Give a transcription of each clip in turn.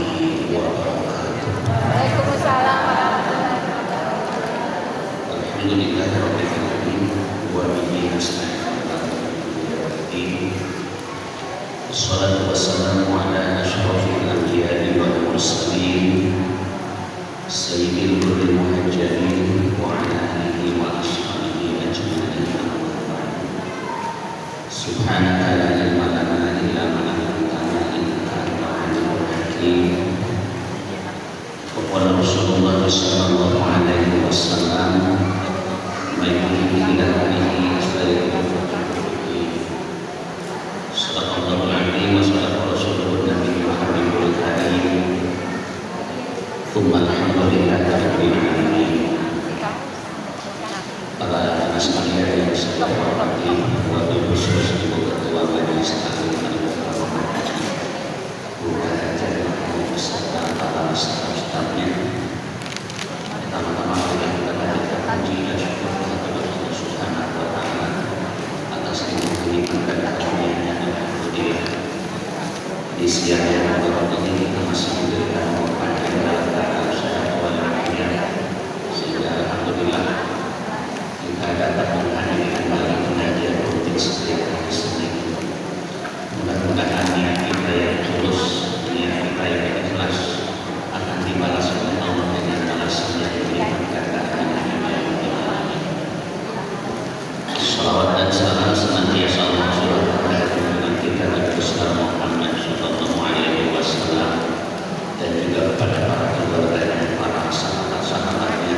warahmatullahi wabarakatuh. Waalaikumsalam warahmatullahi wabarakatuh. Alhamdulillahirabbil alamin wa bihi nasta'in ala umuri din. Wassalatu wassalamu ala asyrofil anbiya'i wal mursalin sayyidil qurril muhajirin wa ala alihi wa ashabihi ajma'in. Subhanaka la ilma lana illa ma 'allamtana innaka antal alimul hakim. Qala Rasulullah sallallahu alaihi wasallam, "Man yuhibbu bihi falyuhibbu." Sadaqallahu alaihi wa sadaqa Rasulullah Nabi Muhammadul Karim. Tsumma alhamdulillahi rabbil alamin. Para jemaah sekalian yang saya hormati, wabil khusus Ibu Ketua Majelis Taklim Bu Hajar beserta para staf-stafnya. Pertama-tama kita panjatkan puji dan syukur kepada Allah Subhanahu wa taala atas nikmat dan karunia-Nya. Alhamdulillah. Di siang yang mubarak ini kita masih diberikan kepada dalam keadaan sehat walafiat, sehingga alhamdulillah kita dapat menghadiri kembali pengajian rutin setiap hari Senin. Mudah-mudahan niat kita yang tulus, niat kita yang ikhlas akan dibalas oleh Allah dengan balasan yang melimpahkan kepada Salawat dan salam senantiasa Allah kepada junjungan kita Nabi besar Muhammad sallallahu alaihi wasallam dan juga kepada para keluarganya, para sahabat-sahabatnya,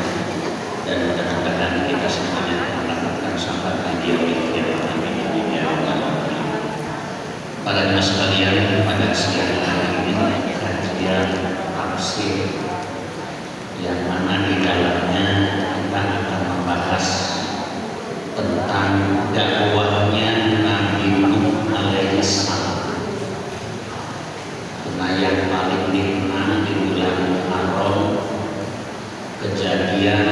dan mudah-mudahan kita semuanya mendapatkan sahabat dia Para jemaah sekalian, pada siang hari ini kajian tafsir yang mana di dalamnya kita akan membahas tentang dakwahnya Nabi Nuh alaihissalam. Karena yang paling dikenal di bulan Muharram, kejadian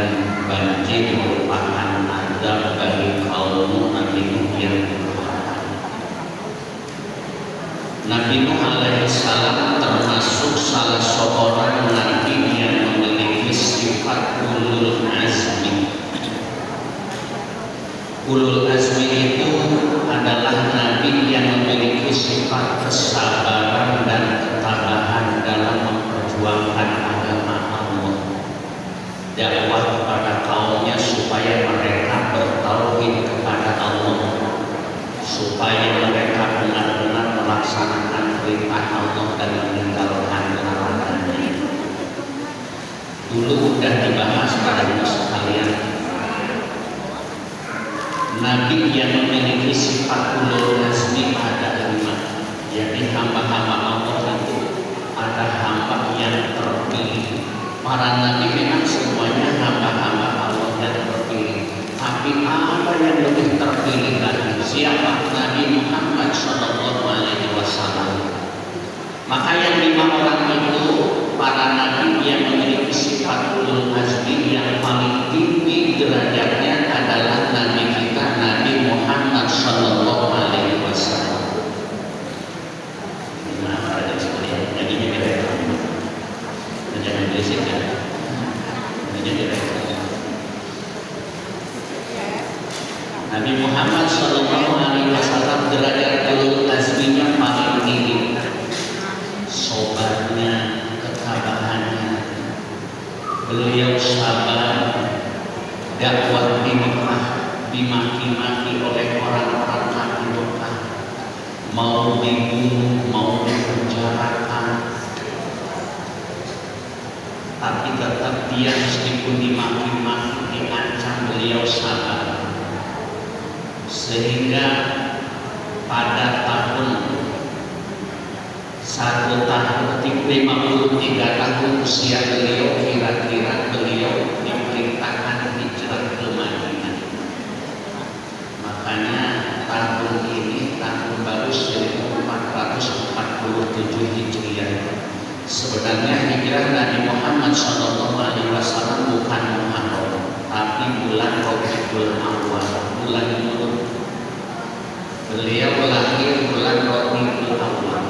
banjir merupakan azab bagi kaum Nabi Nuh yang Nabi Nuh alaihissalam termasuk salah seorang nabi yang memiliki sifat ulul azmi. Ulul azmi itu adalah nabi yang memiliki sifat kesabaran dan ketabahan dalam memperjuangkan agama Allah, dakwah kepada kaumnya supaya mereka bertauhid kepada Allah, supaya mereka benar-benar melaksanakan perintah Allah dan meninggalkan larangannya. Dulu sudah dibahas pada sekalian, nabi yang memiliki sifat ulul azmi ada 5. Jadi hamba-hamba Allah itu ada hamba yang terpilih. Para nabi memang semuanya hamba-hamba Allah yang terpilih, tapi ada yang lebih terpilih lagi. Siapa? Nabi Muhammad sallallahu alaihi wasallam. Maka yang 5 orang itu para nabi yang memiliki sifat ulul azmi yang paling tinggi derajatnya adalah nabi kita Nabi Muhammad sallallahu alaihi wasallam. Nah, para sekalian, jadi direkam. Jangan berisik ya. Jadi direkam. Nabi Muhammad sallallahu alaihi wasallam derajat ulul azminya paling tinggi. Sobarnya, ketabahannya. Beliau sabar, dakwah di Mekah dimaki-maki oleh orang-orang kafir Mekah, mau dibunuh, mau dipenjarakan, tapi tetap dia meskipun dimaki-maki, diancam, beliau sabar. Sehingga pada tahun 53 tahun usia beliau, kira-kira beliau diperintahkan hijrah ke Madinah. Makanya tahun ini tahun baru 1447 Hijriah. Sebenarnya hijrah Nabi Muhammad SAW bukan Muharram, tapi bulan Rabiul Awal, bulan Nurul. Beliau lahir bulan Rabiul Awal.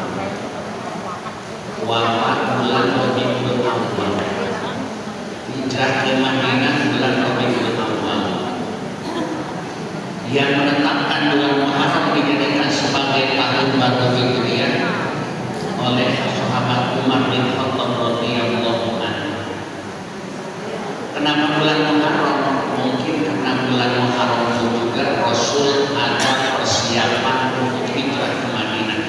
wafat bulan Rabiul Awal, hijrah ke Madinah bulan Rabiul Awal. Yang menetapkan bulan Muharram dijadikan sebagai tahun baru Hijriah oleh sahabat Umar bin Khattab radhiyallahu anhu. Kenapa bulan Muharram? Mungkin karena bulan Muharram itu juga Rasul ada persiapan untuk hijrah ke Madinah.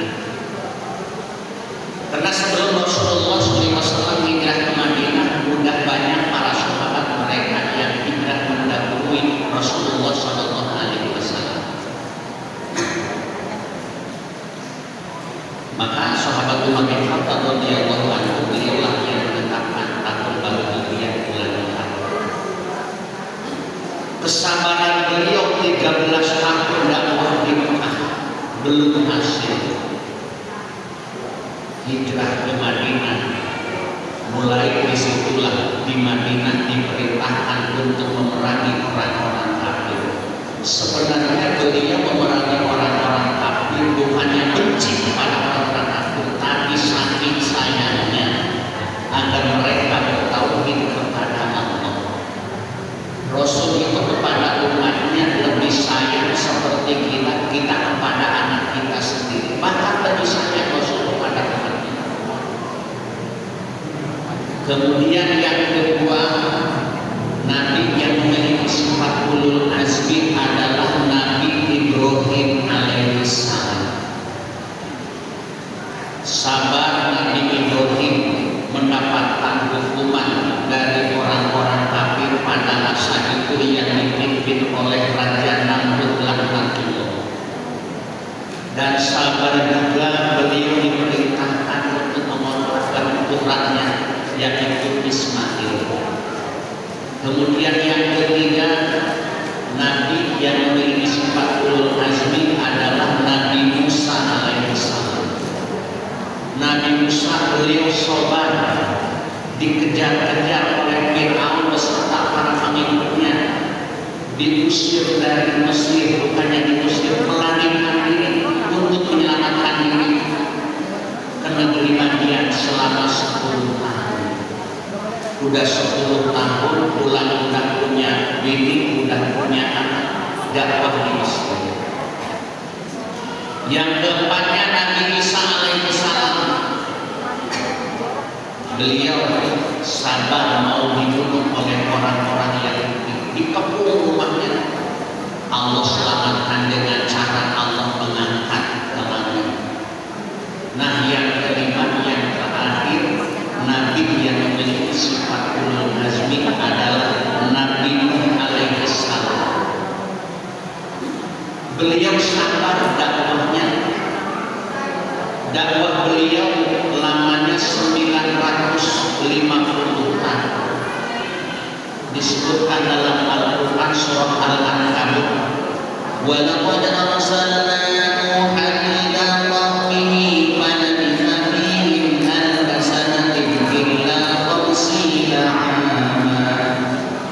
Karena sebelum Rasulullah SAW hijrah ke Madinah, sudah banyak para sahabat mereka yang hijrah mendahului Rasulullah SAW. Maka sahabat Umar bin Khattab radhiyallahu anhu beliaulah yang menetapkan tahun baru Hijriah bulan Muharram. Kesabaran beliau 13 tahun dakwah di Mekah belum hasil. Hijrah ke Madinah, mulai disitulah di Madinah diperintahkan untuk memerangi orang-orang kafir. Sebenarnya beliau memerangi orang-orang kafir bukannya benci kepada orang-orang kafir, tapi saking sayangnya agar mereka bertauhid kepada Allah. Rasul itu kepada umatnya lebih sayang seperti kita kepada anak kita sendiri, bahkan lebih sayang Rasul kepada umatnya. Kemudian yang kedua, Nabi yang memiliki sifat ulul azmi adalah Nabi Ibrahim alaihissalam. Sabar Nabi Ibrahim mendapatkan hukuman dari orang-orang kafir pada masa itu yang dipimpin oleh Raja Namrud laknatullah. Dan sabar juga beliau diperintahkan untuk memotongkan putranya yaitu Ismail. Kemudian yang ketiga, Nabi yang memiliki sifat ulul azmi adalah Nabi Musa alaihissalam. Nabi Musa beliau sabar, dikejar-kejar oleh Fir'aun beserta para pengikutnya, diusir dari Mesir, bukannya diusir, melarikan diri untuk menyelamatkan diri ke negeri Madian selama 10 tahun. Udah 10 tahun pulang, udah punya bini, udah punya anak, dakwah di Mesir. Yang keempatnya Nabi Isa alaihissalam. Beliau sabar mau dibunuh oleh orang-orang Yahudi, dikepung rumahnya. Allah selamatkan dengan cara Allah mengangkat ke langit. Nah yang kelima, yang terakhir, Nabi yang memiliki sifat ulul azmi adalah Nabi Nuh alaihissalam. Beliau sabar dakwahnya. Dakwah beliau lamanya 950 tahun. Disebutkan dalam Al-Quran surah Al-Ankabut, wa laqad arsalna Nuhan ila qaumihi falabitha fihim alfa sanatin illa 50 'aman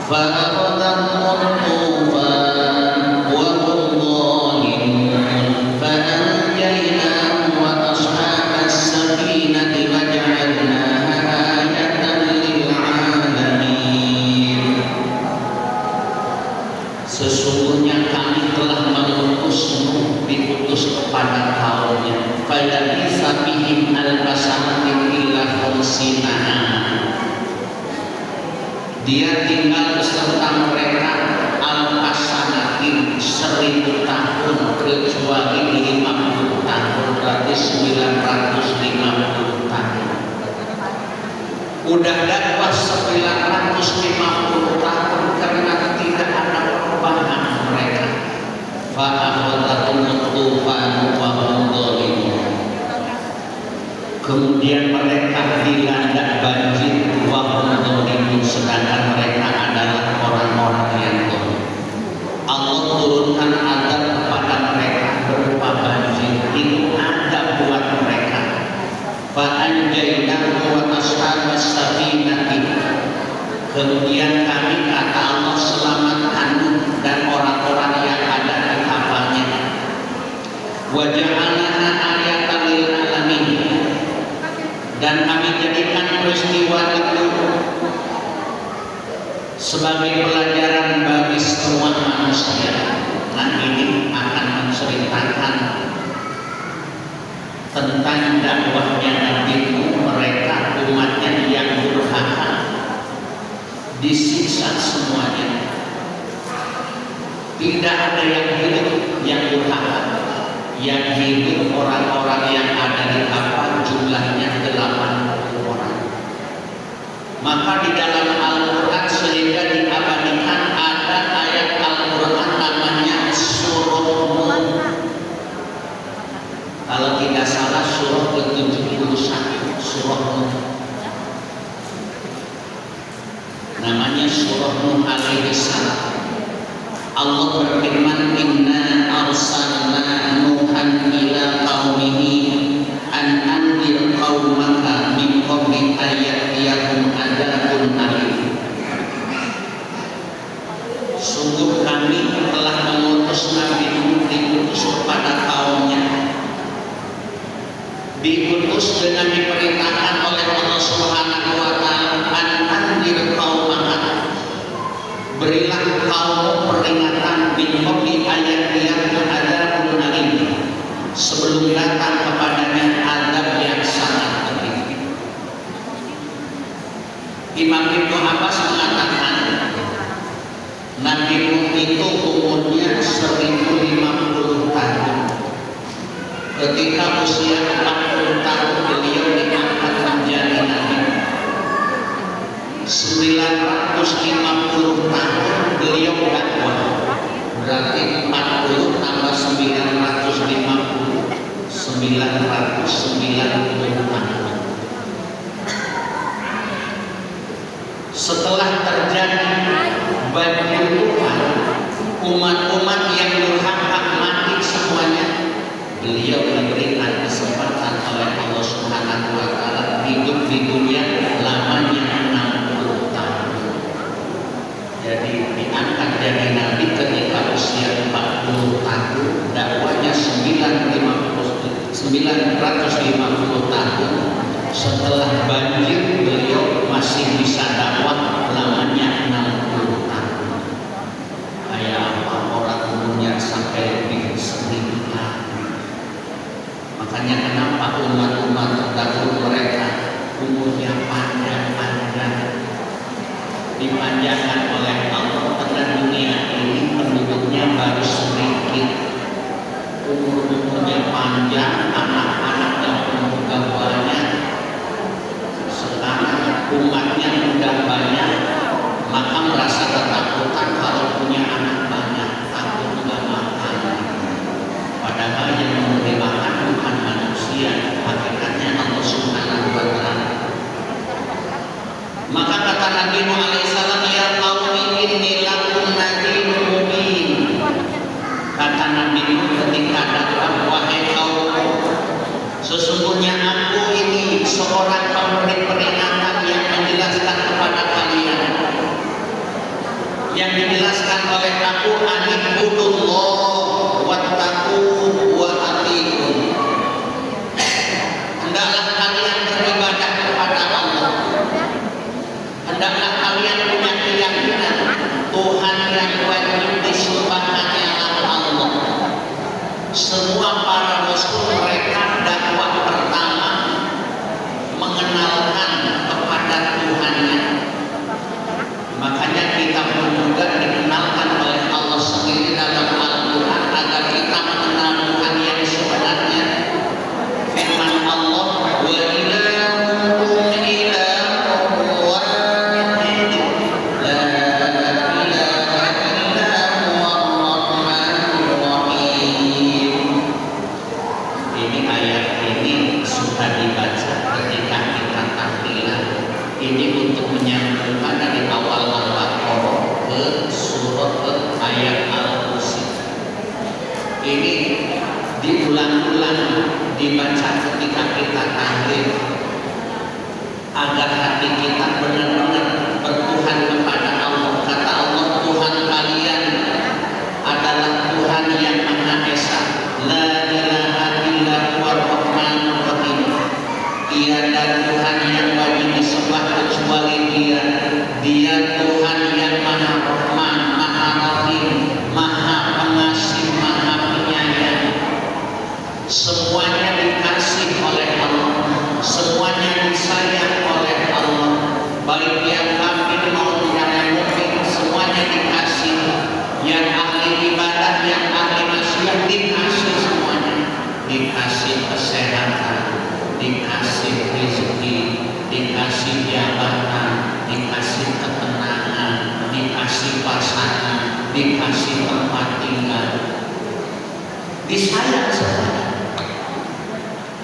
fa akhadhahum tufan wa hum zalimun fa anjaynahum wa ashabas safinati wa ja'alnaha ayatan lil 'alamin. Sesungguhnya kami telah mengutus Nuh, diutus kepada kaumnya. Falabitha fihim alfa sanatin illa 50 'aman. Dia tinggal beserta mereka alfa sanatin 1000 tahun kecuali 50 tahun, berarti 950 tahun. Udah dakwah 950 tahun karena tidak ada perubahan mereka. Fa'akhadhahum tufan wa hum zalimun. Kemudian mereka dilanda banjir wa hum zalimun, sedangkan mereka adalah orang-orang yang zalim. Allah turunkan azab kepada mereka berupa banjir. Itu ada buat mereka. Fa'anjaynahu wa ashabas safinati. Kemudian kami, kata Allah, selamatkan dan orang-orang yang ada di kapalnya. Wa ja'alnaha ayatan lil alamin. dan kami jadikan peristiwa itu sebagai pelajaran bagi semua manusia. Nah, ini akan menceritakan tentang dakwahnya Nabi Nuh, mereka umatnya yang durhaka disiksa semuanya. Tidak ada yang hidup yang durhaka. Yang hidup orang-orang yang ada di kapal jumlahnya 80 orang. Maka di dalam Al-Quran sehingga diabadikan ada ayat Al-Quran namanya surah Nuh. Kalau tidak salah surah ke-71, surah Nuh. Namanya surah Nuh alaihi salam. Allah berfirman, inna arsalna Nuhan ila qaumihi an anzir qaumaka min qabli an ya'tiyahum adzabun alim. Sungguh kami telah mengutus Nabi Nuh, diutus kepada kaumnya, diutus dengan diperintahkan oleh Allah Subhanahu wa taala, an anzir qaumaka, berilah kaum peringatan min qabli ayatiyahum adzabun alim, sebelum datang kepadanya azab yang sangat pedih. Imam Ibnu Abbas mengatakan Nabi Nuh itu umurnya 1050 tahun. Ketika usia 40 tahun beliau diangkat menjadi nabi. 950 tahun beliau dakwah. Berarti 40 tambah 950, 990 tahun. Setelah terjadi banjir Tuhan, umat-umat yang durhaka mati semuanya, beliau diberikan kesempatan oleh Allah Subhanahu wa taala hidup di dunia lamanya 60 tahun. Jadi diangkat jadi nabi ketika usia 40 tahun, dakwahnya 950 tahun. Setelah banjir beliau masih bisa dakwah lamanya 60 tahun. Kayak apa orang umurnya sampai lebih 1000 tahun. Makanya kenapa umat-umat terdahulu mereka umurnya panjang-panjang, dipanjangkan oleh Allah karena dunia ini penduduknya baru sedikit, umurnya panjang, anak-anak yang juga banyak. Sekarang umatnya udah banyak, maka merasa ketakutan kalau punya anak banyak, takut nggak makan. Padahal yang memberi makan bukan manusia, hakikatnya Allah Subhanahu wa taala. Maka kata Nabi Nuh alaihissalam, ya qaumi inni lakum nadhirun mubin. Kata Nabi Nuh ketika dakwah, wahai kaumku, sesungguhnya aku ini seorang pemberi peringatan yang menjelaskan kepada kalian. Yang dijelaskan oleh aku, anibudullah wattaqu wa atiqun. Hendaklah kalian beribadah kepada Allah. Hendaklah kalian punya keyakinan Tuhan yang wajib disembah hanyalah Allah. Semua para rasul mereka dakwah pertama mengenalkan kepada Tuhannya. Makanya kita pun juga dikenalkan oleh Allah sendiri dalam Al-Quran agar kita mengenal Tuhan yang sebenarnya. Firman Allah, wa ilahukum ilahun wahid, la ilaha illa huwar rahmanur rahim. Ini ayat ini sudah dibaca ketika kita tahlilan. Ini untuk menyambungkan dari awal Al-Baqarah ke surah ke ayat Al-Kursi. Ini diulang-ulang dibaca ketika kita tahlil agar hati kita benar-benar bertuhan kepada Allah. Kata Allah, Tuhan kalian adalah Tuhan yang Maha Esa, la ilaha illa huwar rahmanur rahim. Tiada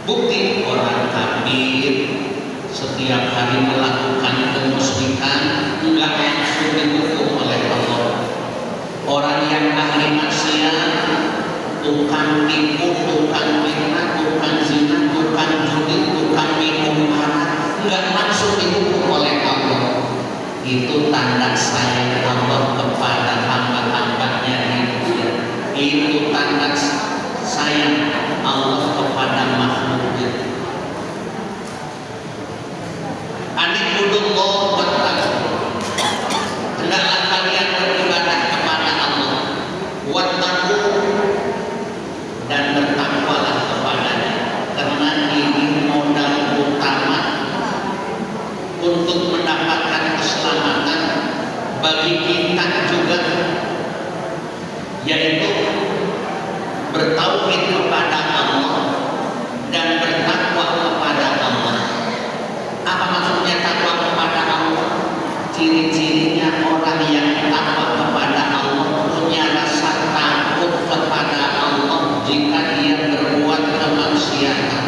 Bukti orang kafir setiap hari melakukan kemusyrikan enggak langsung dihukum oleh Allah. Orang yang ahli maksiat, tukang tipu, tukang fitnah, tukang zina, tukang judi, tukang minum arak, enggak langsung dihukum oleh Allah. Itu tanda sayang Allah kepada hamba-hambanya di dunia. Itu tanda sayang Allah kepada makhluknya. Anibudullah wa ta'ala. Hendaklah kalian beribadah kepada Allah. Wattaqu, dan bertakwalah kepadanya. Karena ini modal utama untuk mendapatkan keselamatan bagi kita juga, yaitu bertauhid kepada Allah dan bertakwa kepada Allah. Apa maksudnya takwa kepada Allah? Ciri-cirinya orang yang takwa kepada Allah punya rasa takut kepada Allah jika dia berbuat kemaksiatan.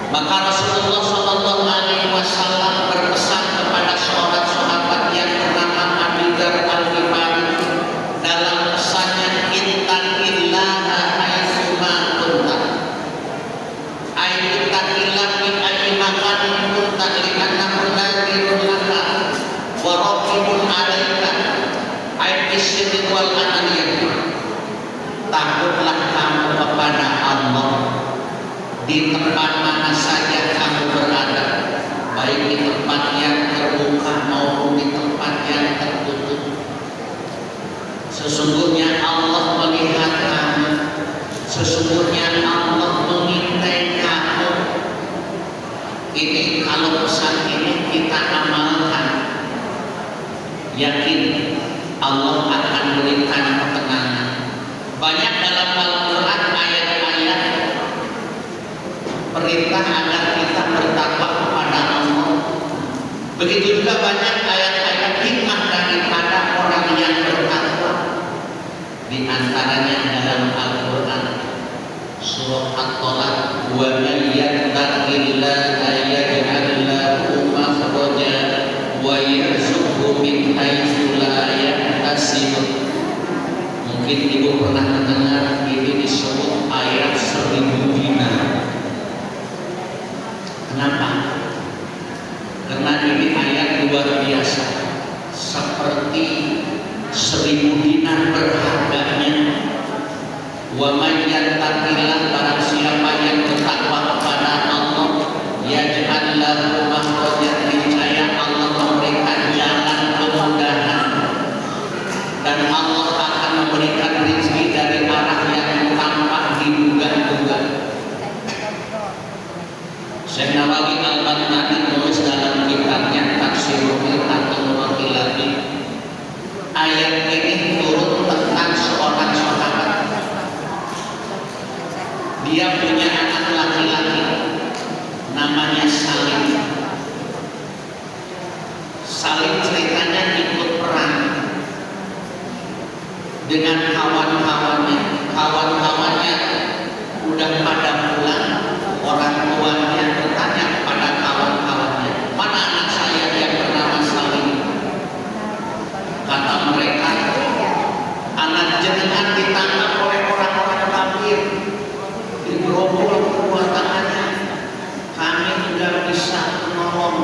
Maka Rasulullah Shallallahu Alaihi Wasallam berpesan kepada seorang sahabat yang bernama Abu Dzar Al-Ghifari dalam pesannya, ittaqillaha haitsuma kunta. Ittaqillah min ayyi makanin kunta li'annahu nadhirun laka wa raqibun 'alaika aibis-sirri wal ananiyah. Takutlah kamu kepada Allah di tempat mana saja kamu berada, baik di tempat yang terbuka maupun di tempat yang tertutup. Sesungguhnya Allah melihat kamu, sesungguhnya Allah mengintai kamu. Ini kalau pesan ini kita amalkan, yakin Allah akan berikan ketenangan. Banyak dalam Al-Quran ayat-ayat perintah agar kita bertakwa kepada Allah. Begitu juga banyak ayat-ayat hikmah daripada orang yang bertakwa. Di antaranya dalam Al-Quran surah At-Talaq, wa man yattaqillaha yaj'al lahu makhraja wa yarzuqhu min haitsu la yahtasib. Mungkin ibu pernah mendengar ini disebut ayat 1000 dinar. Kenapa? Karena ini ayat luar biasa, seperti 1000 dinar berharganya. Wa man yattaqillah, barang siapa yang bertakwa kepada Allah, yaj'al lahu makhrajan, niscaya Allah memberikan jalan kemudahan dan Allah akan memberikan rezeki dari arah yang tanpa diduga-duga. Syekh Nawawi Al-Baghdadi menulis dalam kitabnya Tafsirul Qur'an, ayat ini turun tentang seorang sahabat. Dia punya anak laki-laki namanya Salim. Salim ceritanya ikut perang dengan kawan-kawannya. Kawan-kawannya udah pada pulang, orang tuanya bertanya kepada kawan-kawannya, mana anak saya yang bernama Salim? Kata mereka, anak jenengan ditangkap oleh orang-orang kafir, digerobol kekuatannya. Kami tidak bisa menolong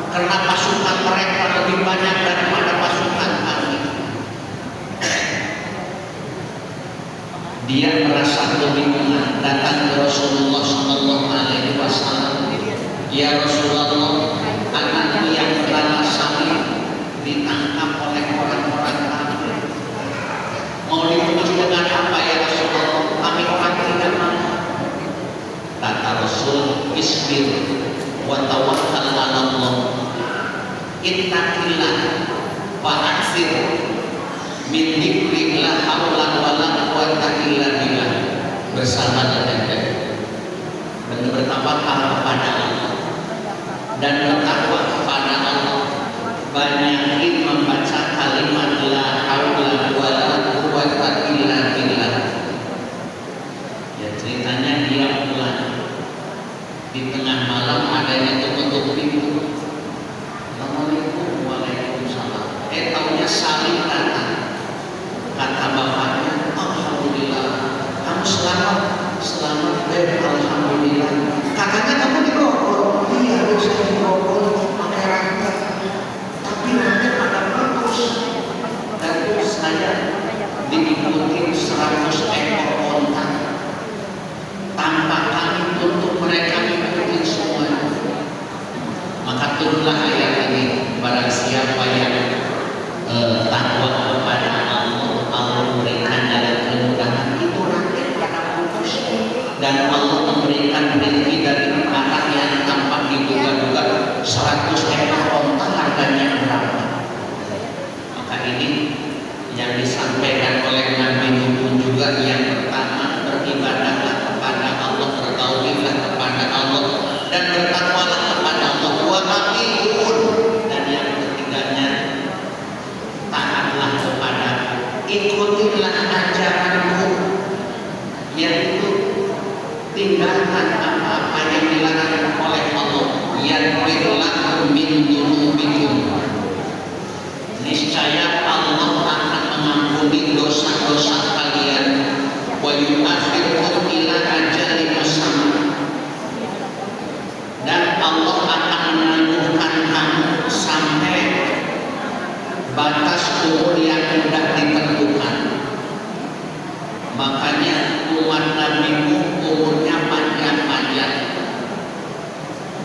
karena pasukan mereka lebih banyak daripada pasukan kami. Dia merasa kebingungan, datang ke Rasulullah Shallallahu Alaihi Wasallam. Ya Rasulullah, anakku yang bernama Salim ditangkap oleh orang-orang kafir. Mau diputus dengan apa ya Rasulullah? Kami orang tidak mau. Kata Rasul, isbir wa tawakkal 'ala Allah. Ittaqillah wa aksir min dzikri la haula wala quwwata illa billah. Bersabar dan bertawakal kepada Allah dan bertakwa kepada Allah. Banyakin membaca kalimat la haula wala quwwata illa billah. Ya ceritanya dia pulang di tengah malam ada yang ketuk pintu. Assalamualaikum, waalaikumsalam. Taunya Salim datang. Kata bapaknya, alhamdulillah, kamu selamat, alhamdulillah. Katanya kamu diborgol. Iya, saya diborgol pakai rangka. Tapi nanti pada putus. Dan saya diikutin 100 ekor onta. Tanpa kami tutup, mereka mengikuti semuanya. Maka turunlah ayat ini. Barang siapa yang takwa kepada Allah memberikan jalan kemudahan, itu nanti pada putus. Dan Allah memberikan rezeki dari arah yang tanpa diduga-duga. 100 ekor onta harganya berapa? Maka ini yang disampaikan oleh Nabi Nuh juga. Yang pertama, beribadahlah kepada Allah, bertauhidlah kepada Allah, dan bertakwalah kepada Allah. Wa atiun. Dan yang ketiganya, taatlah kepada, ikutilah ajaranku, yaitu tinggalkan apa-apa yang dilarang oleh Allah. Yaghfir lakum min dzunubikum. Niscaya Allah akan mengampuni dosa-dosa kalian. Wa yu'akhirkum ila ajalin musamma. Dan Allah akan menangguhkan kamu sampai batas umur yang tidak ditentukan. Makanya umat Nabi umurnya panjang-panjang.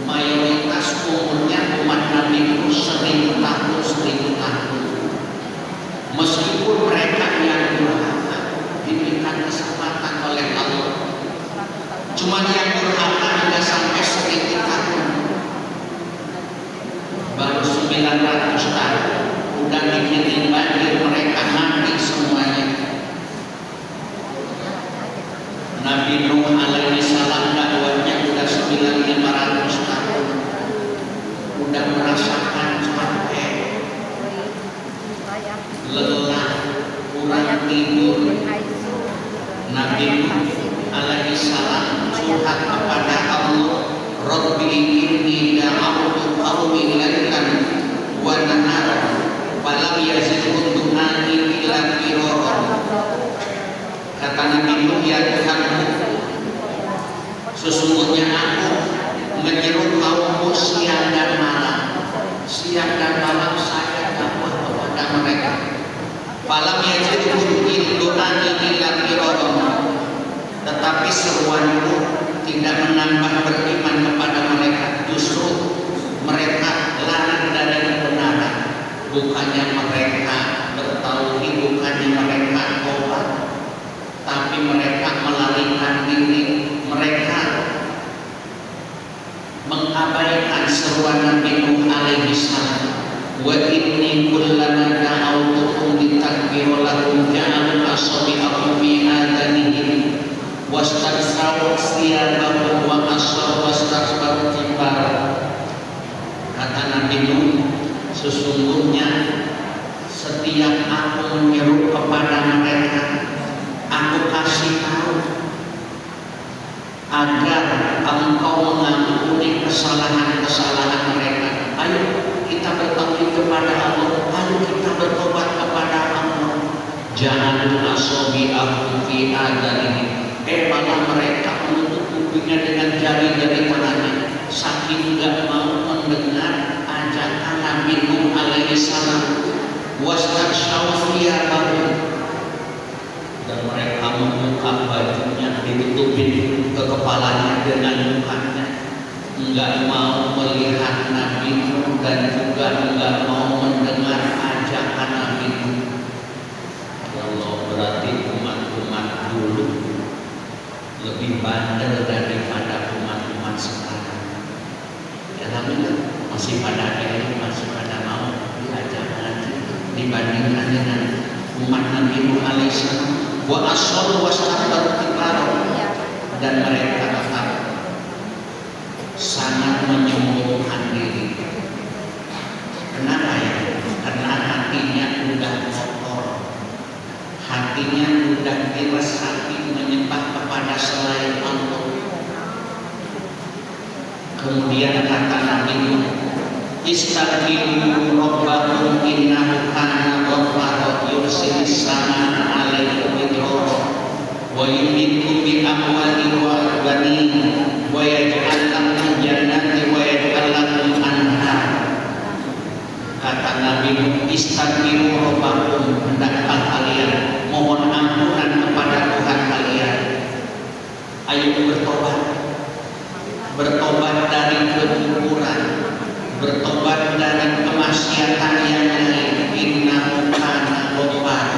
Mayoritas umurnya umat Nabi 1000 tahun, 1000 tahun. Meskipun mereka yang durhaka diberikan kesempatan oleh Allah, cuma yang durhaka hingga sampai 1000 tahun, baru 900 tahun udah dikirim banjir, mereka mati semuanya. Nabi Nuh alaihi salam dakwahnya udah 9500 tahun, udah merasakan capek, lelah, kurang tidur. Nabi Nuh alaihi salam curhat kepada Allah, Rabbi inni da'awtu qaumi lailan wa nahara falam yazidhum du'ai illa firara. Kata Nabi Nuh, ya Tuhanku, sesungguhnya aku menyeru kaumku siang dan malam. Siang dan malam saya dakwah kepada mereka. Falam yazidhum du'ai illa firara. Tetapi seruanku tidak menambah beriman kepada mereka. Justru mereka lari dari kebenaran. Bukannya mereka bertauhid, bukannya mereka taubat, tapi mereka melarikan diri. Mereka mengabaikan seruan Nabi Nuh alaihi salam. Wa inni kullama da'awtuhum litakbira lakum ja'alu asabi'ahum fi adhanihim wastaghsaru thiyabahum wa asarru wastakbaru istikbara. Kata Nabi Nuh, sesungguhnya setiap aku menyeru kepada mereka, aku kasih tahu agar engkau mengampuni kesalahan-kesalahan mereka. Ayo kita bertauhid kepada Allah, ayo kita bertobat kepada Allah. Jangan asabi'ahum fi adhanihim. Malah mereka menutup kupingnya dengan jari-jari tangannya, saking tidak mau mendengar ajakan Nabi Nuh alaihi salam. Wastaghsaru thiyabahum. Dan mereka membuka bajunya, ditutupin ke kepalanya dengan mukanya, enggak mau melihat Nabi Nuh dan juga enggak mau mendengar ajakan Nabi Nuh. Allah, berarti umat-umat dulu lebih bandel daripada umat-umat sekarang. Ya, alhamdulillah masih pada elit, masih pada mau diajak ngaji dibandingkan dengan umat Nabi Nuh alaihissalam. Wa asal wastakbaru istikbara. Dan mereka tetap sangat menyombongkan diri. Kenapa ya? Karena hatinya sudah kotor, hatinya sudah diresapi menyembah kepada selain Allah. Kemudian kata Nabi Nuh, istaghfiru rabbakum innahu kana ghaffara yursilis samaa 'alaikum midrara wa yumditkum bi amwalin wa banin wa yaj'al lakum jannatin wa yaj'al lakum anhar. Kata Nabi Nuh, istaghfiru rabbakum, hendaklah kalian mohon ampunan kepada Tuhan kalian. Ayo bertobat dari kekufuran, bertobat dari kemaksiatan yang lain. Innahu kana ghaffar,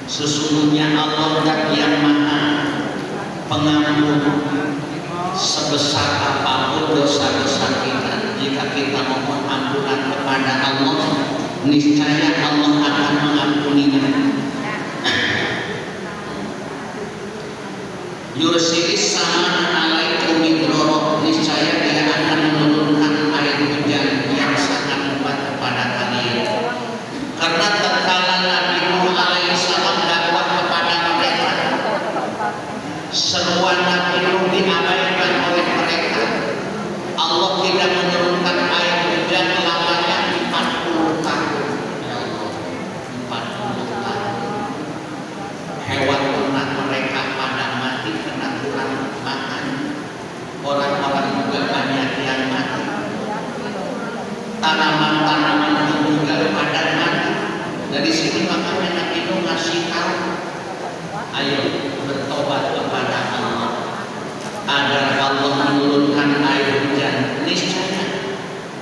sesungguhnya Allah zat yang maha pengampun sebesar apapun dosa-dosa kita. Jika kita mohon ampunan kepada Allah, niscaya Allah akan mengampuninya. Yursilis samaa 'alaikum midrara, niscaya Dia akan menurunkan air hujan yang sangat lebat kepada kalian. Karena tatkala Nabi Nuh alaihissalam dakwah kepada mereka, seruan Nabi Nuh diabaikan oleh mereka. Allah tidak menurunkan air hujan lamanya 40 tahun. Ya Allah, 40 tahun. Hewan ternak mereka pada mati kena kurang makan. Orang-orang juga banyak yang mati. Tanaman-tanaman juga pada mati. Dari sini makanya Nabi Nuh ngasih tahu, ayo bertobat kepada Allah agar Allah menurunkan air hujan. Niscaya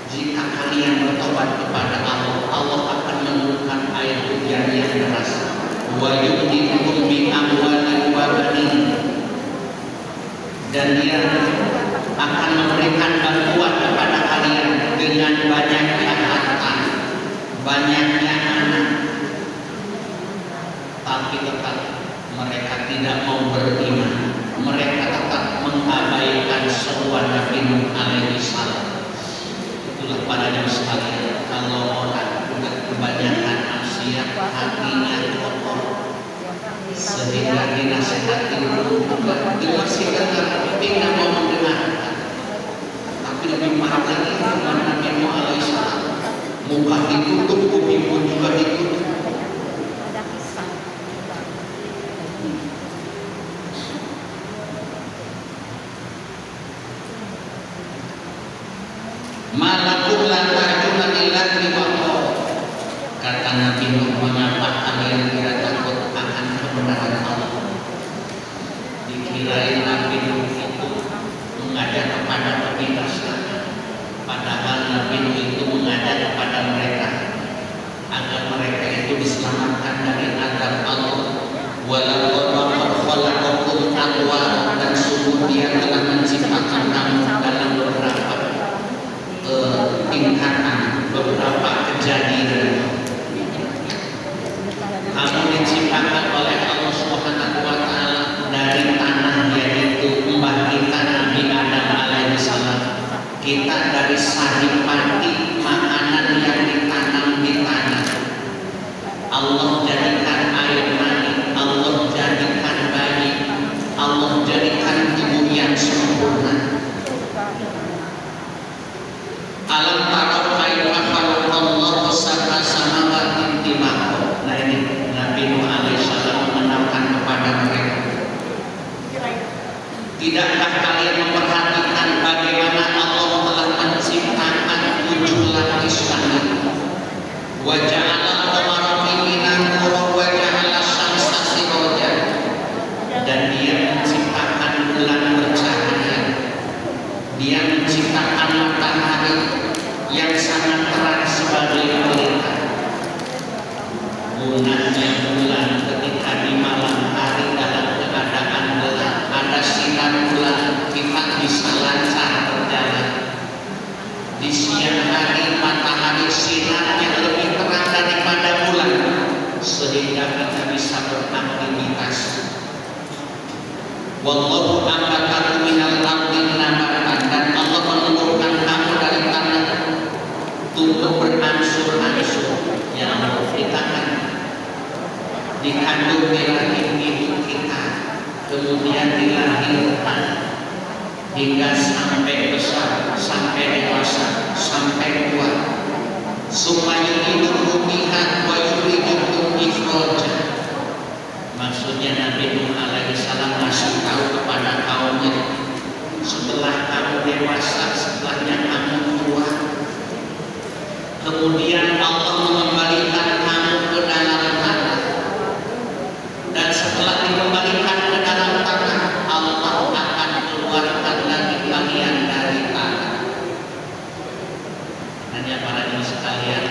jika kalian bertobat kepada Allah, Allah akan menurunkan air hujan yang deras. Wa yumditkum bi amwalin wa banin, dan Dia akan memberikan bantuan kepada kalian dengan banyaknya harta, banyaknya anak. Tapi tetap mereka tidak mau beriman. Mereka tetap mengabaikan seruan Nabi Nuh alaihissalam. Itulah para jemaah sekalian, kalau orang sudah kebanyakan maksiat, hatinya kotor, sehingga dinasihati juga dia masih dengar, tidak mau mendengarkan. Tapi lebih parah lagi dengan Nabi Nuh alaihissalam, muka ditutup, kuping pun juga ditutup. Malakum la tarjuna lillahi waqo, kata Nabi Nuh, mengapa kalian tidak takut akan kebenaran Allah? Dikirain Nabi Nuh itu mengajak kepada kebinasangan, padahal Nabi Nuh itu mengajak kepada mereka agar mereka itu diselamatkan dari azab Allah. Walaqad khalaqakum atwara, dan sungguh Dia telah menciptakan kamu dalam beberapa tingkatan, beberapa kejadian. Kamu diciptakan oleh Allah Subhanahu wa Ta'ala dari tanah, yaitu mbah kita Nabi Adam alaihissalam. Kita dari sari padi, makanan yang ditanam di tanah. Allah jadikan air mani, Allah jadikan bayi, Allah jadikan tubuh yang sempurna. Alam tara kaifa khalaqallahu sab'a samawati tibaqa. Nah ini Nabi Nuh alaihissalam mengenalkan kepada mereka, tidakkah kalian memperhatikan bagaimana Allah telah menciptakan 7 lapis langit? Wa ja'ala al-qamara fihinna nuran wa ja'ala asy-syamsa sirajan, dan Dia menciptakan bulan bercahaya. Dia menciptakan matahari yang sangat terang sebagai pelita. Gunanya bulan ketika di malam hari dalam keadaan gelap, ada sinar bulan, kita bisa lancar berjalan. Di siang hari matahari sinarnya lebih terang daripada bulan, sehingga kita bisa beraktivitas. Wallahu ambatakum minal ardi nabatan, dan Allah menumbuhkan kamu dari tanah tumbuh berangsur-angsur. Ya Allah, kita kan dikandung di rahim ibu kita, kemudian dilahirkan, hingga sampai besar, sampai dewasa, sampai tua. Supaya itu biha wa yuridukum ifroja. Maksudnya Nabi Nuh alaihi salam ngasih tahu kepada kaumnya, setelah kamu dewasa, setelahnya kamu tua, kemudian Allah mengembalikan kamu ke dalam tanah, dan setelah dikembalikan ke dalam tanah, Allah akan keluarkan lagi kalian dari tanah. Hanya para ibu sekalian,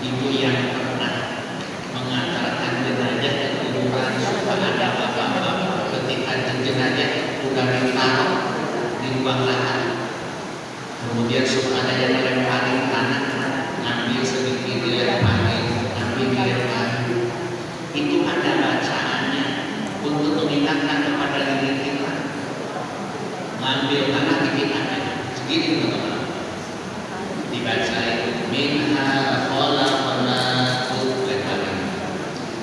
ibu yang pernah mengantarkan jenazah ke kuburan, suka ada bapak-bapak ketika jenazah sudah ditaruh di ruang lahan, kemudian suka ada yang melemparin tanah, ngambil sedikit dilemparin, ngambil dilemparin. Itu ada bacaannya untuk mengingatkan kepada diri kita. Ngambil tanah dikit aja, segini teman-teman. Dibaca minha khalaqnakum, lemparin.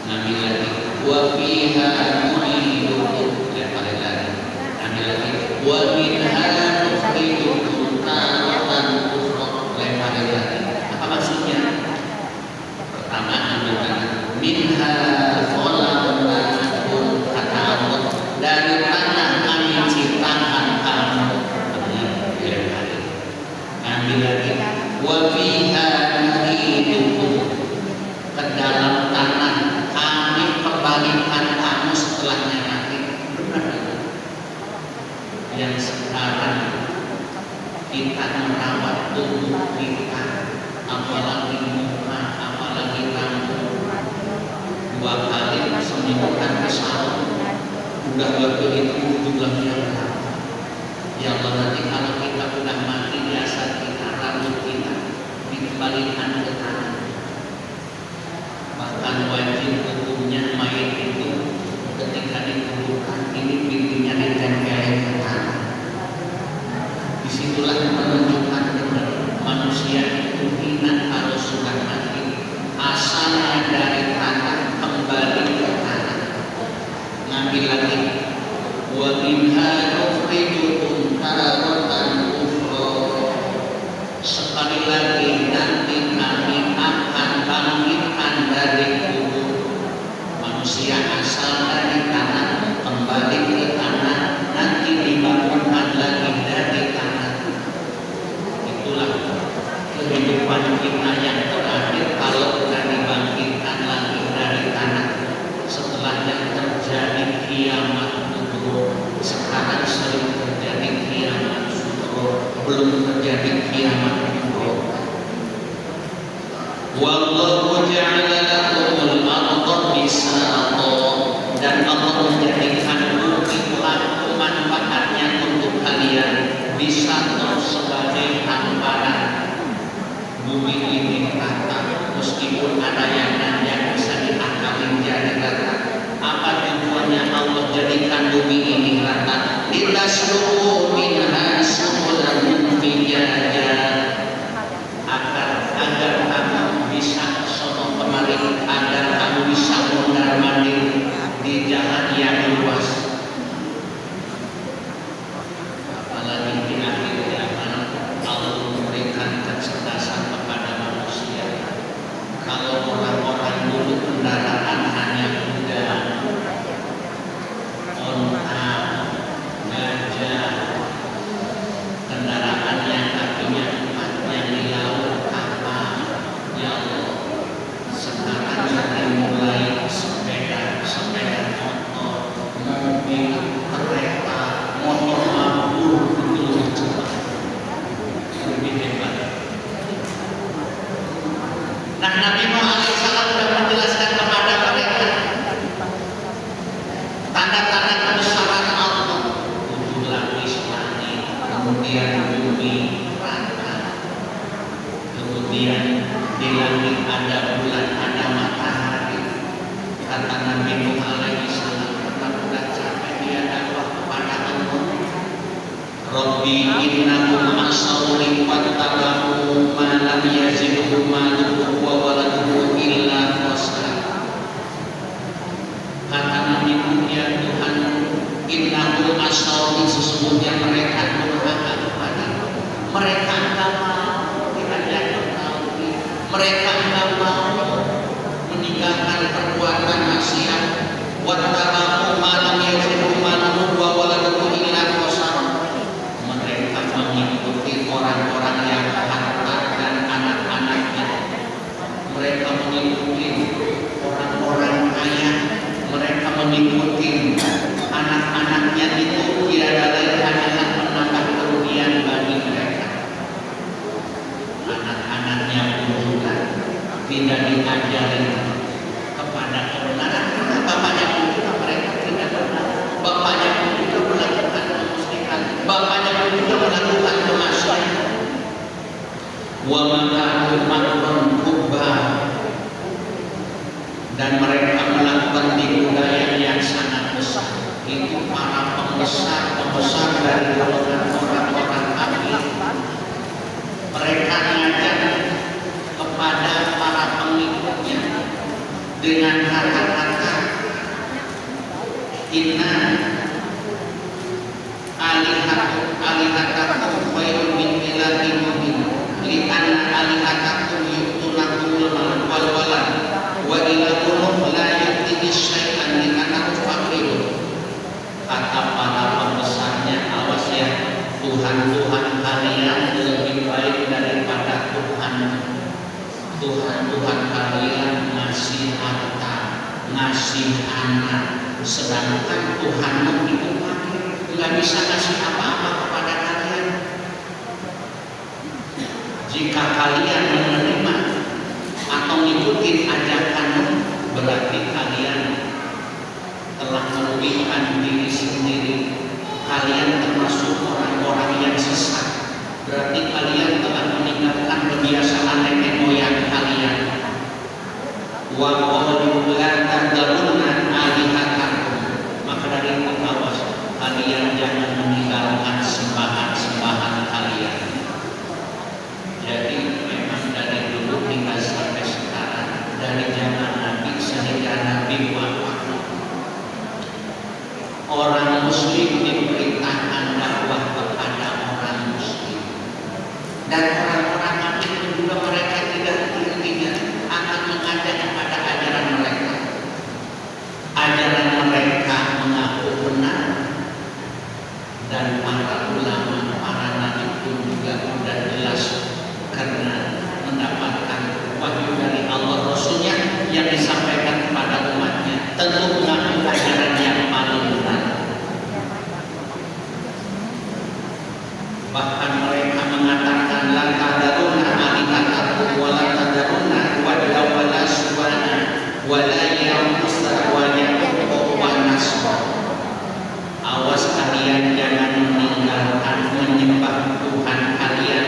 Ngambil lagi wa fiha nu'idukum, lemparin lagi. Ngambil lagi wa minha nukhrijukum taratan ukhra, lemparin lagi. Apa maksudnya? Pertama ambil tanah, minha khalaqnakum, kata Allah, dari tanah kami ciptakan kamu. Lemparin. Ngambil lagi wa fiha nu'idukum, ke dalam tanah kami kembalikan kamu setelahnya mati. Yang sekarang kita merawat tubuh kita, apalagi muka, apalagi rambut, 2 kali semingguan ke salon, udah begitu jumlahnya berapa? Ya Allah, nanti kalau kita udah mati, biasa kita rambut kita dikembalikan ke tanah. Bahkan wajib hukumnya mayat itu ketika dikuburkan ini pintunya ditempelin ke tanah. Disitulah menunjukkan manusia itu hina kalau sudah mati, asalnya dari tanah kembali ke tanah. Ngambil lagi wa minha nukhrijukum taratan ukhra, sekali lagi nanti kami akan bangkitkan dari kubur. Manusia asal dari tanah kembali ke tanah, nanti dibangunkan lagi dari tanah. Itulah kehidupan kita yang terakhir kalau sudah dibangkitkan lagi dari tanah. Setelah yang terjadi kiamat kubur, sekarang sering terjadi kiamat kubur, belum terjadi kiamat kubur. Wallahu ja'ala lakumul arda bisata, dan Allah menjadikan bumi pelaku manfaatnya untuk kalian. Bisata sebagai hamparan. Bumi ini rata, meskipun ada yang nanjak bisa diakalin jadi rata. Apa tujuannya Allah jadikan bumi ini rata? Litasluku minha subulan fijaja, agar kamu bisa sono kemari, agar kamu bisa mondar-mandir di jalan yang luas. Apalagi di akhir zaman Allah memberikan kecerdasan kepada manusia. Kalau orang-orang dulu kendaraan hanya kuda, onta, gajah, kendaraan yang kakinya 4 yang di laut, kapal. Ya Allah, sekarang sudah mulai sepeda motor, mobil, kereta, motor mabur, itu lebih cepat, lebih hebat. Nah, Nabi Muhammad SAW sudah menjelaskan kepada mereka tanda-tanda kebesaran Allah. 7 lapis langit, kemudian bumi rata, kemudian di langit ada bulan, ada matahari. Kata Nabi Muhammad SAW, karena sudah capek dia dakwah kepada Allah. Rabbi innahum asawli wattabahu ma lam yazidhu maluhu wa waladuhu illa khasara. Kata Nabi, ya Tuhan, Mereka nggak mau meninggalkan perbuatan maksiat. Wattaba'u ma lam yazidhu maluhu wa waladuhu illa khasara. Mereka mengikuti orang-orang yang harta dan anak-anaknya. Mereka mengikuti orang-orang kaya. Mereka mengikuti anak-anaknya, itu tiada lain hanyalah menambah kerugian bagi mereka. Anak-anaknya pun juga tidak diajari kepada kebenaran, karena bapaknya pun juga mereka tidak benar. Bapaknya pun juga melakukan kemusyrikan, bapaknya pun juga melakukan kemaksiatan. Wa makaru makron kubah, dan mereka melakukan tipu daya yang sangat besar. Itu para pembesar dari golongan orang-orang kafir. Mereka mengajak kepada para pengikutnya dengan kata-kata inna alihatakum khairun min ilahihim li'anna alihatakum yu'tunakumul mal wal walad wa ilahukum la yu'tihi syai'an li'annahu faqirun. Kata para pembesarnya, awas ya, Tuhan-Tuhan kalian lebih baik daripada Tuhan kalian ngasih harta, ngasih anak, sedangkan Tuhanmu itu fakir, nggak bisa ngasih apa-apa kepada kalian. Jika kalian menerima atau ngikutin ajakanmu, berarti kalian telah merugikan diri sendiri. Kalian termasuk orang-orang yang sesat. Berarti kalian telah meninggalkan kebiasaan nenek moyang kalian. Wa qalu la tadrunna alihatakum. Maka dari itu awas, kalian jangan meninggalkan sembahan-sembahan kalian. Jadi memang dari dulu hingga sampai sekarang, dari zaman Nabi sehingga Nabi wafat, orang Muslim diperintahkan dakwah kepada orang Muslim, dan orang-orang kafir juga mereka tidak akan mengajak kepada ajaran mereka. Ajaran mereka mengaku benar, dan para ulama, para nabi pun juga sudah jelas karena mendapatkan wahyu dari Allah, Rasulnya yang disampaikan kepada umatnya tentu mengaku ajaran yang paling benar. Bahkan mereka mengatakan la tadarunna alihatakum wa la tadarunna wadda wa la subhana wa la yamusa wa yaquq wa nasra. Awas kalian jangan meninggalkan menyembah Tuhan kalian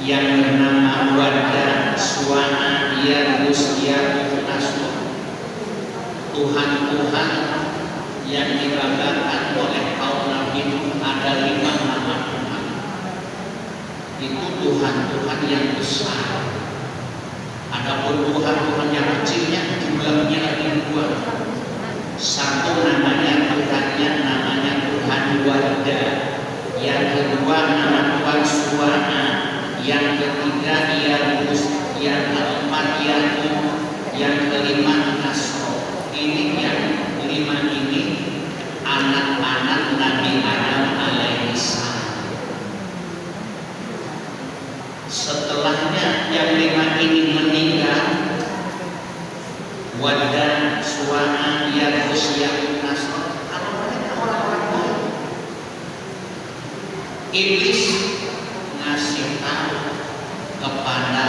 yang bernama Wadda, Suwana, Yaghus, Yaquq, Nasr. Tuhan-Tuhan yang dibanggakan oleh kaum Nabi Nuh ada 5 nama Tuhan. Itu Tuhan-Tuhan yang besar. Adapun Tuhan-Tuhan yang kecilnya jumlahnya ada 2. Satu namanya Tuhannya namanya Tuhan Wadda. Yang kedua nama Tuhan Suwana. Yang ketiga Yaghus. Yang keempat Yaquq. Yang kelima Nasr. Ini yang 5 ini anak-anak Nabi Adam alaihissalam. Setelahnya yang 5 ini meninggal, Wadda, Suwana, Yaghus, Yaquq, Nasr, orang-orang baik. Iblis ngasih tahu kepada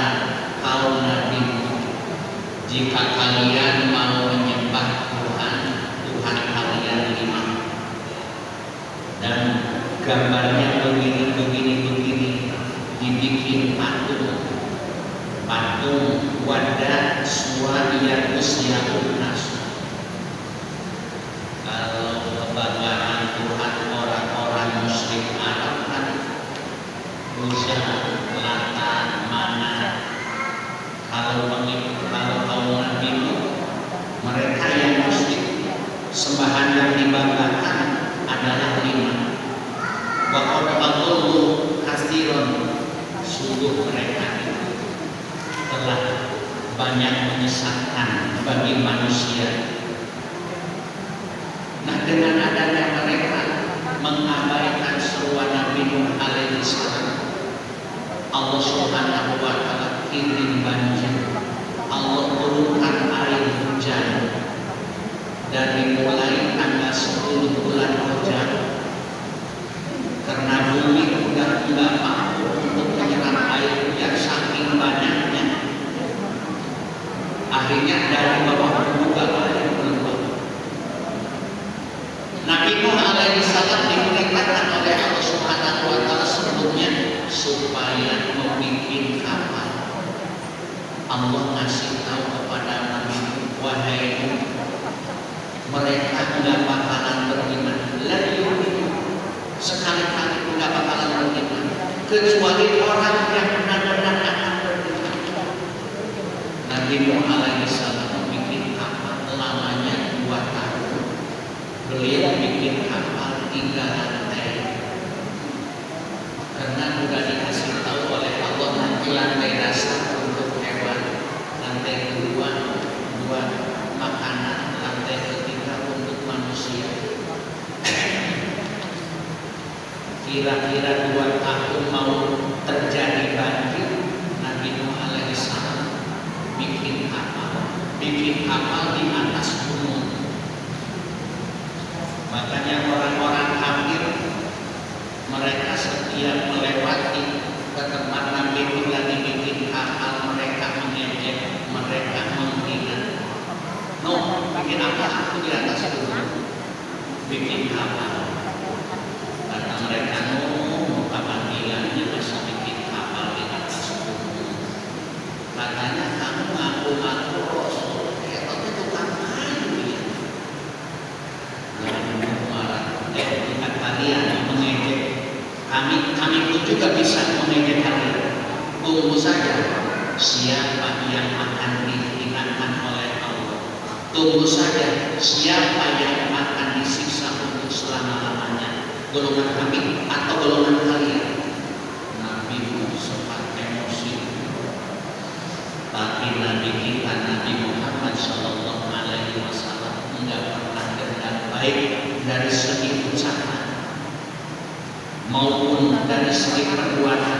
kaum Nabi, jika kalian mau menyembah Tuhan kalian 5, dan gambarnya begini, dibikin patung Wadda, Suwana, Yaghus, Yaquq, Nasr. Kalau kebanggaan Tuhan orang-orang musyrik Arab kan Uzza, Lata, Manat. Kalau kaum Nabi Nuh, mereka yang musyrik, sembahan yang dibanggakan adalah 5. Wa qad adallu katsiran, sungguh mereka itu banyak menyesatkan bagi manusia. Nah, dengan adanya mereka mengabaikan seruan Nabi Nuh alaihi salam, Allah Subhanahu wa taala kirim banjir. Allah turunkan air hujan dari mulai tanggal 10 bulan Rajab, karena bumi udah tidak mampu untuk menyerap air hujan saking banyaknya. Akhirnya dari bawah juga air keluar. Nabi Nuh alaihi salam diperintahkan oleh Allah Subhanahu wa taala sebelumnya supaya membuat kapal. Allah ngasih tahu kepada Nabi Nuh, wahai Nuh, mereka tidak bakalan beriman lagi, sekali-kali tidak bakalan beriman kecuali orang yang benar-benar akan beriman. Nabi Nuh alaihi salam membuat kapal lamanya 2 tahun. Beliau bikin kapal 3 lantai, karena sudah dikasih tahu oleh Allah nanti lantai dasar untuk hewan, lantai kedua 2 makanan, lantai ketiga untuk manusia. Kira-kira 2 tahun mau terjadi banjir, Nabi Nuh alaihi salam bikin kapal di atas gunung. Makanya orang-orang kafir mereka setiap melewati ke tempat Nabi Nuh lagi bikin kapal, mereka mengejek, mereka menghina. No, bikin apa? Aku di atas gunung bikin kapal. Kata mereka, no, muka panggilannya masa bikin kapal di atas gunung. Katanya kamu ngaku-ngaku Rasul, tapi tukang kayu ya. Jika kalian mengejek kami pun juga bisa mengejek kalian. Tunggu saja siapa yang akan diingatkan oleh Allah. Tunggu saja siapa yang akan disiksa untuk selama-lamanya, golongan kami atau golongan kalian. Nabi Nuh sempat emosi, tapi Nabi kita Nabi Muhammad Sallallahu Alaihi Wasallam tidak pernah dengar baik dari segi ucapan maupun dari segi perbuatan.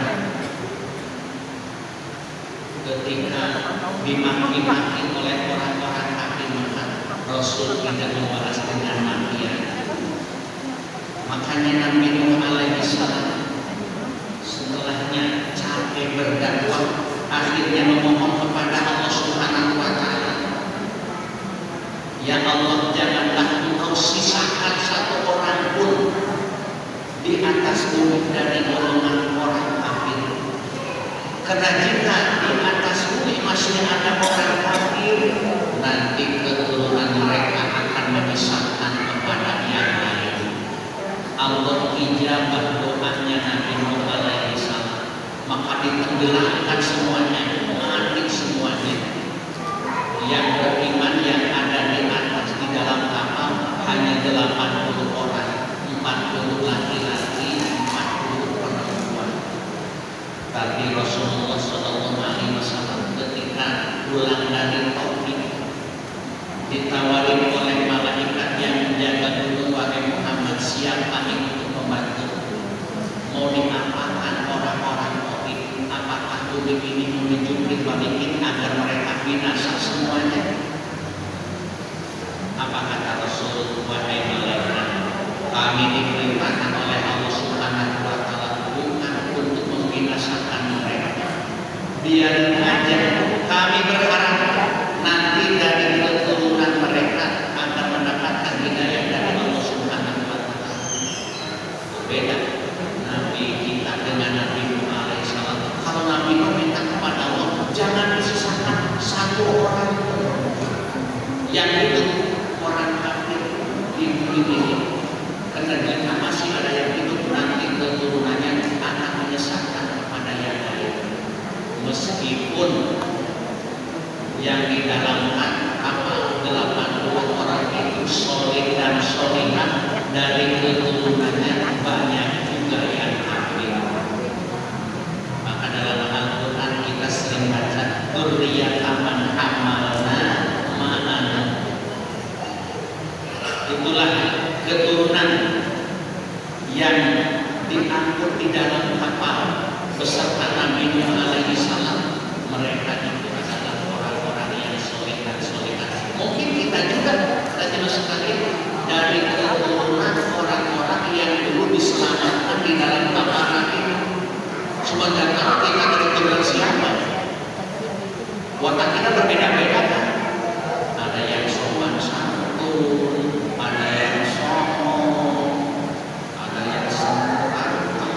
Ketika dimaki-maki oleh orang-orang kafir, maka Rasul tidak membalas dengan makian. Makanya Nabi Nuh alaihi salam setelahnya capek berdakwah, akhirnya memohon kepada Allah Subhanahu wa taala, ya Allah, janganlah Engkau sisakan 1 orang pun di atas bumi dari golongan orang kafir. Karena jika di atas bumi masih ada orang kafir, nanti keturunan mereka akan memisahkan kepada yang lain. Allah ijabah doanya Nabi Nuh alaihi salam, maka ditenggelamkan semuanya, mati semuanya. Yang beriman yang ada di atas di dalam kapal hanya 80 orang, 40 laki-laki, 40 perempuan. Tapi Rasulullah Sallallahu Alaihi Wasallam ketika pulang dari Taif ditawari oleh malaikat yang menjaga gunung, wahai Muhammad, siapa yang untuk membantu? Mau diapakan orang-orang Taif? Apakah bumi ini mau dijungkit balikin agar mereka binasa semuanya? Apa kata Rasul? Wahai malaikat, kami diperintahkan oleh Allah Subhanahu wa taala bukan untuk membinasakan mereka. Biarin aja, kami berharap nanti dari keturunan mereka akan mendapatkan hidayah dari Allah Subhanahu wa taala. Beda Nabi kita dengan Nabi Nuh alaihi salam. Kalau Nabi Nuh minta kepada Allah, jangan disisakan 1 orang yang itu orang kafir di bumi ini. Karena jika masih ada yang hidup, nanti keturunannya akan menyesatkan kepada yang lain. Meskipun yang di dalam kapal 80 orang itu soleh dan solehah, dari keturunannya banyak juga yang kafir. Maka dalam Al-Quran kita sering baca dzurriyyatan man Nabi Nuh alaihi salam, mereka itu adalah orang-orang yang soleh dan solehat. Mungkin kita juga, teman sekalian, dari keturunan orang-orang yang dulu diselamatkan di dalam peperangan itu. Sementara kita dari keturunan siapa? Watak kita berbeda-beda kan? Ada yang sopan santun, ada yang sombong, ada yang santun.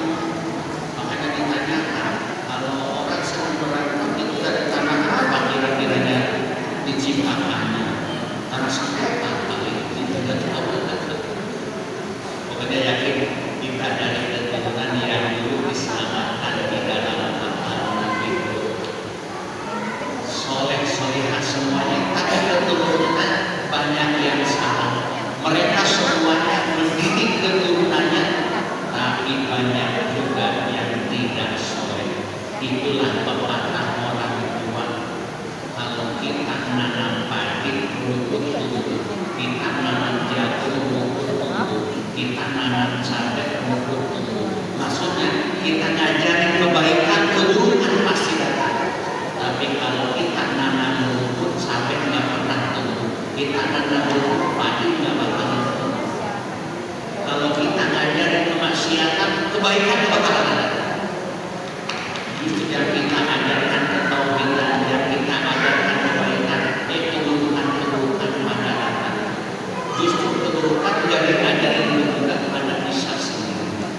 Makanya ditanyakan, kalau orang sedang berantem itu dari tanah apa kira-kiranya diciptakannya? Tanah sekitar kali itu tidak tahu. Pokoknya yakin kita dari keturunan yang dulu diselamatkan di dalam peperangan itu. Soleh solehah semuanya, tapi keturunannya banyak yang salah. Mereka semuanya mendidik keturunannya, tapi banyak juga yang tidak soleh. Itulah pepatah orang tua. Kalau kita nanam padi rumput tumbuh, kita nanam jagung rumput tumbuh, kita nanam cabai rumput tumbuh. Maksudnya kita ngajarin kebaikan, keburukan pasti datang. Tapi kalau kita nanam rumput sampai nggak pernah tumbuh, kita nanam rumput padi nggak bakal tumbuh. Kalau kita ngajarin kemaksiatan, kebaikan nggak bakal ada. Justru yang kita ajarkan ketauhidan, yang kita ajarkan kebaikan, keburukan pada datang. Justru keburukan jadi ajaran juga pada bisa sendiri.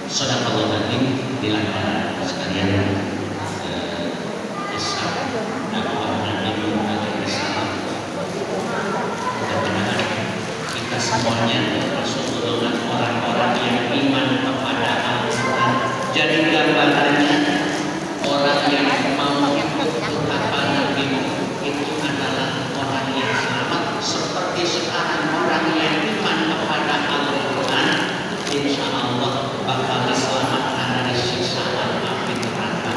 Sadaqallahu adzim, dilakukan sekalian. Kita semuanya termasuk golongan orang-orang yang iman kepada Al-Quran. Jadi gambarannya orang yang mau ikut kata Nabi itu adalah orang yang selamat. Seperti sekarang orang yang iman kepada Al-Quran, insya Allah bakal diselamatkan dari siksaan api neraka.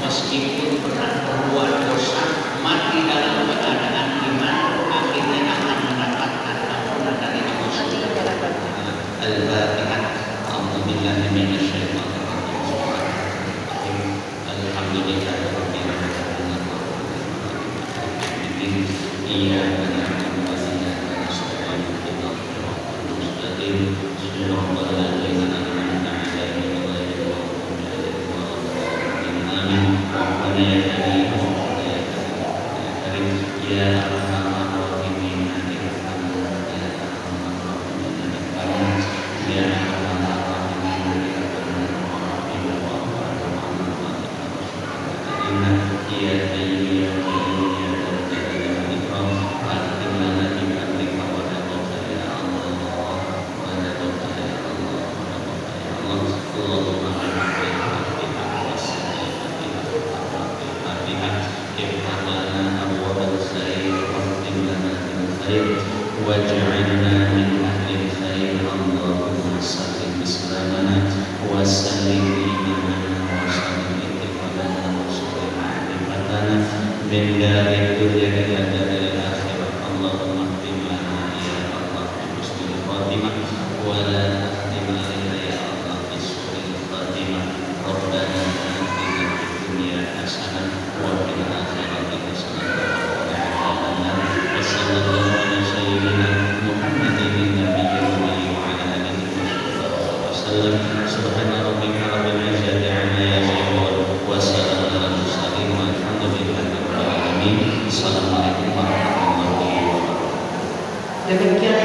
Meskipun pernah berbuat dosa, mati dalam keadaan iman, akhirnya akan mendapatkan ampunan dari Allah Subhanahu wa taala. Al-Fatihah. A'udzubillahi minasyaitonir rajim. Alhamdulillahirabbil alamin. Iyyaka na'budu wa iyyaka nasta'in. Ihdinas siratal mustaqim. Shiratal ladzina an'amta 'alaihim ghairil maghdubi 'alaihim waladdallin. Amin. Rabbana ya karim, ya arhamar rahimin, ya waj'alna min ahli khair. Allahumma sallim bislamana wa sallim imanana wa sallim iqbalana wa sallim ma'rifatana min dari dunia ila dari akhirat. Allahumma khtim lana ya Allah bi husnil khatimah wa la takhtim alaina ya Allah bi su'il khatimah. Rabbana atina fid dunya hasanah wa fil akhirati hasanah wa qina adzaban nar. Wassallallahu ala sayyidina Muhammadin nabiyil ummi wa ala alihi wasallam. Subhana rabbika rabbil izzati amma yasifun wa salamun alal mursalin walhamdulillahi rabbil alamin. Assalamualaikum warahmatullahi wabarakatuh. Demikian